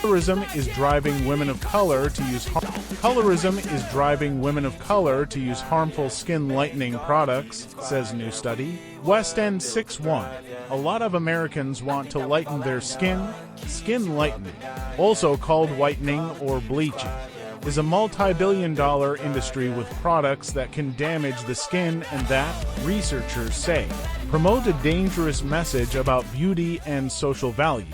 Colorism is driving women of color to use harmful skin lightening products, says new study. West End 6-1. A lot of Americans want to lighten their skin. Skin lightening, also called whitening or bleaching, is a multi-billion-dollar industry with products that can damage the skin and that, researchers say, promote a dangerous message about beauty and social value.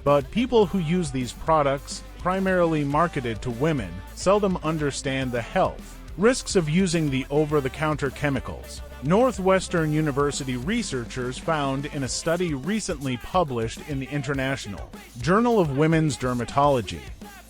But people who use these products, primarily marketed to women, seldom understand the health risks of using the over-the-counter chemicals. Northwestern University researchers found in a study recently published in the International Journal of Women's Dermatology.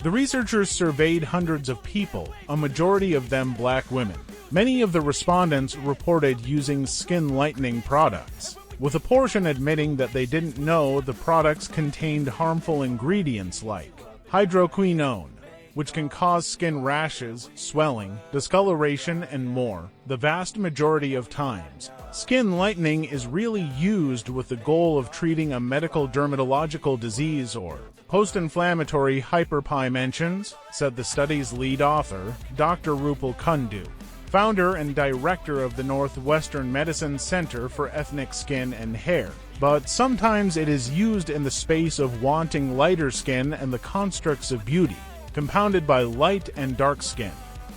The researchers surveyed hundreds of people, a majority of them black women. Many of the respondents reported using skin lightening products, with a portion admitting that they didn't know the products contained harmful ingredients like hydroquinone, which can cause skin rashes, swelling, discoloration, and more. The vast majority of times, skin lightening is really used with the goal of treating a medical dermatological disease or post-inflammatory hyperpigmentation, said the study's lead author, Dr. Rupal Kundu, founder and director of the Northwestern Medicine Center for Ethnic Skin and Hair. But sometimes it is used in the space of wanting lighter skin and the constructs of beauty, compounded by light and dark skin.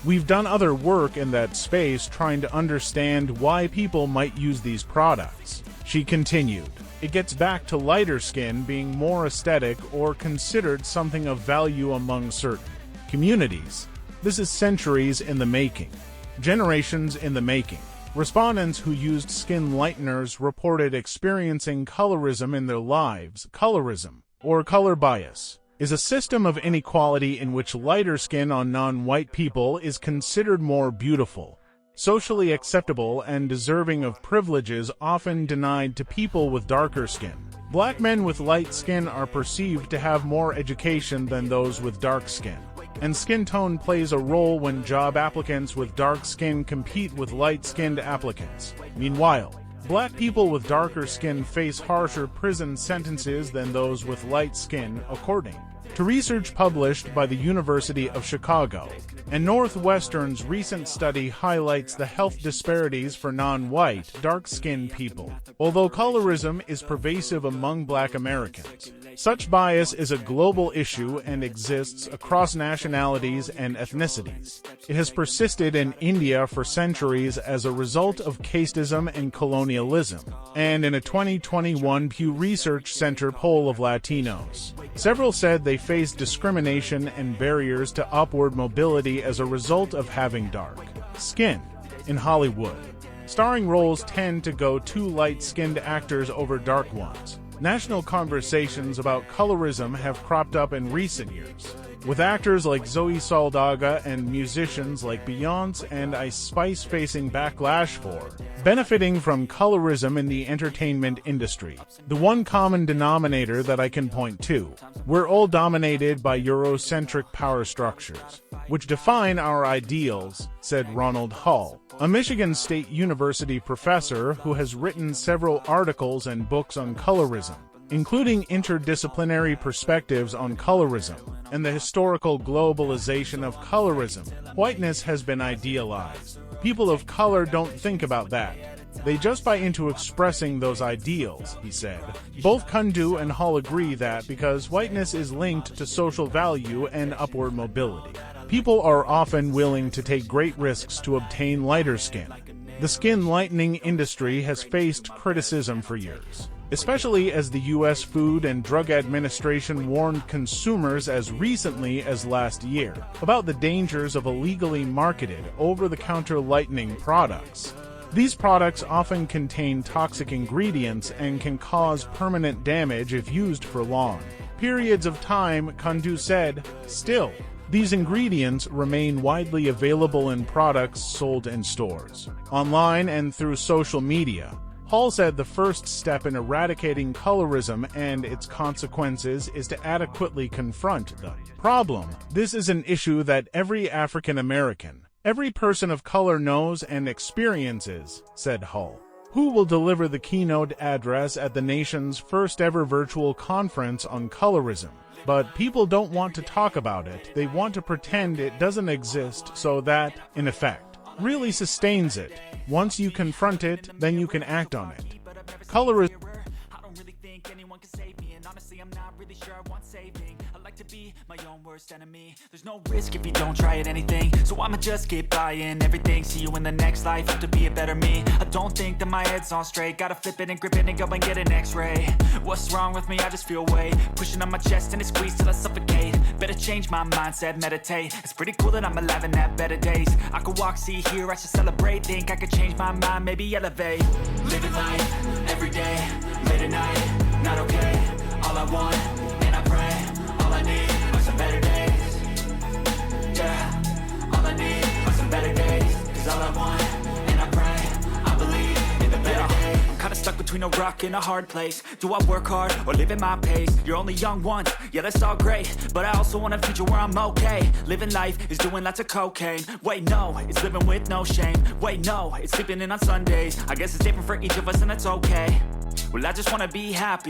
We've done other work in that space trying to understand why people might use these products, she continued. It gets back to lighter skin being more aesthetic or considered something of value among certain communities. This is centuries in the making, generations in the making. Respondents who used skin lighteners reported experiencing colorism in their lives. Colorism, or color bias, is a system of inequality in which lighter skin on non-white people is considered more beautiful, socially acceptable, and deserving of privileges often denied to people with darker skin. Black men with light skin are perceived to have more education than those with dark skin, and skin tone plays a role when job applicants with dark skin compete with light-skinned applicants. Meanwhile, black people with darker skin face harsher prison sentences than those with light skin, according to research published by the University of Chicago. And Northwestern's recent study highlights the health disparities for non-white, dark-skinned people. Although colorism is pervasive among black Americans, such bias is a global issue and exists across nationalities and ethnicities. It has persisted in India for centuries as a result of casteism and colonialism, and in a 2021 Pew Research Center poll of Latinos, several said they faced discrimination and barriers to upward mobility as a result of having dark skin. In Hollywood, starring roles tend to go to light-skinned actors over dark ones. National conversations about colorism have cropped up in recent years, with actors like Zoe Saldana and musicians like Beyoncé and Ice Spice facing backlash for benefiting from colorism in the entertainment industry. The one common denominator that I can point to: we're all dominated by Eurocentric power structures, which define our ideals, said Ronald Hall, a Michigan State University professor who has written several articles and books on colorism, including Interdisciplinary Perspectives on Colorism and the Historical Globalization of Colorism. Whiteness has been idealized. People of color don't think about that. They just buy into expressing those ideals, he said. Both Kundu and Hall agree that because whiteness is linked to social value and upward mobility, people are often willing to take great risks to obtain lighter skin. The skin lightening industry has faced criticism for years, especially as the U.S. Food and Drug Administration warned consumers as recently as last year about the dangers of illegally marketed over-the-counter lightening products. These products often contain toxic ingredients and can cause permanent damage if used for long periods of time, Kundu said. Still, these ingredients remain widely available in products sold in stores, online, and through social media. Hall said the first step in eradicating colorism and its consequences is to adequately confront the problem. This is an issue that every African American, every person of color knows and experiences, said Hall. Who will deliver the keynote address at the nation's first ever virtual conference on colorism? But people don't want to talk about it. They want to pretend it doesn't exist so that, in effect, really sustains it. Once you confront it, then you can act on it. Colorism. I don't really think anyone can save me, and honestly I'm not really sure I want saving. I like to be my own worst enemy. There's no risk if you don't try at anything, so I'ma just keep buying everything. See you in the next life, have to be a better me. I don't think that my head's on straight. Gotta flip it and grip it and go and get an x-ray. What's wrong with me? I just feel weight pushing on my chest and it squeezes till I suffocate. Better change my mindset, meditate. It's pretty cool that I'm alive and have better days. I could walk, see, hear, I should celebrate. Think I could change my mind, maybe elevate. Living life, every day, late at night, not okay. All I want, and I pray, all I need are some better days. Yeah, all I need are some better days. Cause all I want, and I pray, I believe in the better days. I'm kinda stuck between a rock and a hard place. Do I work hard or live at my pace? You're only young once, yeah that's all great, but I also want a future where I'm okay. Living life is doing lots of cocaine. Wait no, it's living with no shame. Wait no, it's sleeping in on Sundays. I guess it's different for each of us and that's okay. Well I just wanna be happy.